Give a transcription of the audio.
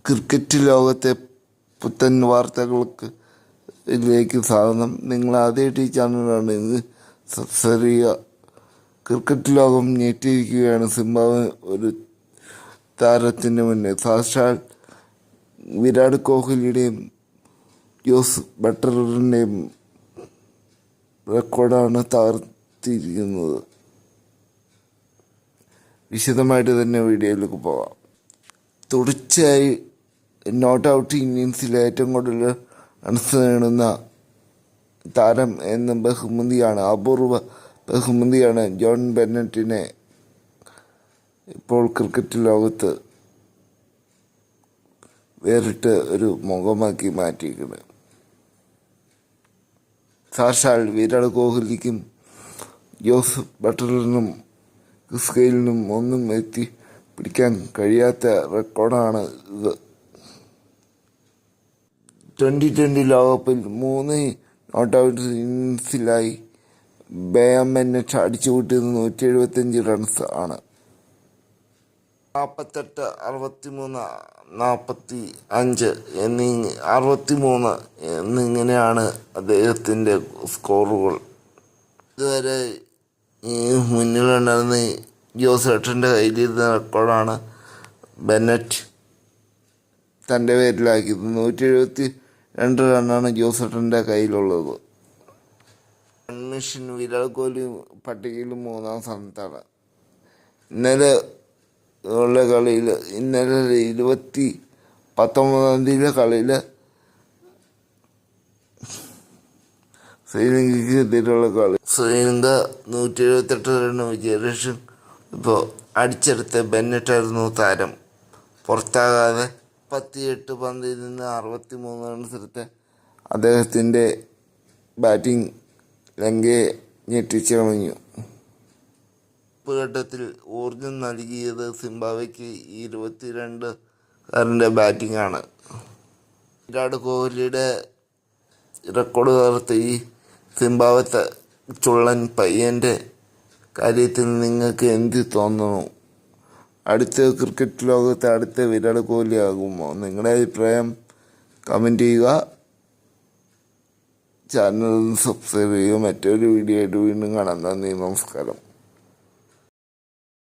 Cricket ലോകത്തെ പുത്തൻ വാർത്തകൾക്ക് ഇതിലേക്ക് സ്വാഗതം. നിങ്ങൾ ആദ്യമായിട്ട് ഈ ചാനലാണ് ഇത് സബ്സ്ക്രൈബ് ചെയ്യുക. ക്രിക്കറ്റ് ലോകം ഞെട്ടിയിരിക്കുകയാണ്. സിംബാബ്വെ ഒരു താരത്തിന് മുന്നേ സാക്ഷാൽ വിരാട് കോഹ്ലിയുടെയും ജോസ് ബട്ട്ലറിൻ്റെയും റെക്കോർഡാണ് തകർത്തിരിക്കുന്നത്. വിശദമായിട്ട് തന്നെ വീഡിയോയിലേക്ക് പോകാം. തുടർച്ചയായി നോട്ട് ഔട്ട് ഇന്നിങ്സിൽ ഏറ്റവും കൂടുതൽ റൺസ് നേടുന്ന താരം എന്ന ബഹുമതിയാണ്, അപൂർവ ബഹുമതിയാണ് ജോൺ ബെന്നറ്റിനെ ഇപ്പോൾ ക്രിക്കറ്റ് ലോകത്ത് വേറിട്ട് ഒരു മുഖമാക്കി മാറ്റിയിരിക്കുന്നത്. സാക്ഷാൽ വിരാട് കോഹ്ലിക്കും ജോസ് ബട്ട്ലറിനും ക്രിസ് ഗെയിലിനും ഒന്നും എത്തി പിടിക്കാൻ കഴിയാത്ത റെക്കോർഡാണ് ഇത്. 2020 ലോകകപ്പിൽ 3 നോട്ട് ഔട്ട് ഇന്നിങ്സിലായി ബെന്നറ്റ് അടിച്ചുകൂട്ടിയത് 175 റൺസ് ആണ്. 48, 63, 45 63 എന്നിങ്ങനെയാണ് അദ്ദേഹത്തിൻ്റെ സ്കോറുകൾ. ഇതുവരെ മുന്നിലുണ്ടായിരുന്ന ജോസ് ബട്ട്ലറിൻ്റെ കയ്യിലിരുന്ന റെക്കോർഡാണ് ബെന്നറ്റ് തൻ്റെ പേരിലാക്കിയത്. 172 റണ്ണാണ് ജോസ് ബട്ട്ലറിൻ്റെ കയ്യിലുള്ളത്. റൺ മെഷീൻ വിരാട് കോഹ്ലി പട്ടികയിൽ 3-ാം സ്ഥാനത്താണ്. ഇന്നലെ 19 കളിയിൽ ശ്രീലങ്കയ്ക്ക് എതിരെയുള്ള കളി ശ്രീലങ്ക 178 റൺ വിജയലക്ഷ്യം ഇപ്പോൾ അടിച്ചെടുത്ത ബെന്നറ്റായിരുന്നു താരം. പുറത്താകാതെ 38 പന്തിൽ നിന്ന് 63 റൺസ് എടുത്ത അദ്ദേഹത്തിൻ്റെ ബാറ്റിംഗ് ലങ്കയെ ഞെട്ടിച്ചു കളഞ്ഞു. ഘട്ടത്തിൽ ഊർജം നൽകിയത് സിംബാബ്വെക്ക് 22-കാരൻ്റെ ബാറ്റിംഗ് ആണ്. വിരാട് കോഹ്ലിയുടെ റെക്കോർഡ് തകർത്ത ഈ സിംബാബ്വെ ചുള്ളൻ പയ്യൻ്റെ കാര്യത്തിൽ നിങ്ങൾക്ക് എന്ത് തോന്നുന്നു? അടുത്ത ക്രിക്കറ്റ് ലോകത്തെ അടുത്ത വിരാട് കോഹ്ലി ആകുമോ? നിങ്ങളുടെ അഭിപ്രായം കമൻറ്റ് ചെയ്യുക. ചാനൽ സബ്സ്ക്രൈബ് ചെയ്യുക. മറ്റൊരു വീഡിയോ ആയിട്ട് വീണ്ടും കാണാം. നന്ദി, നമസ്കാരം.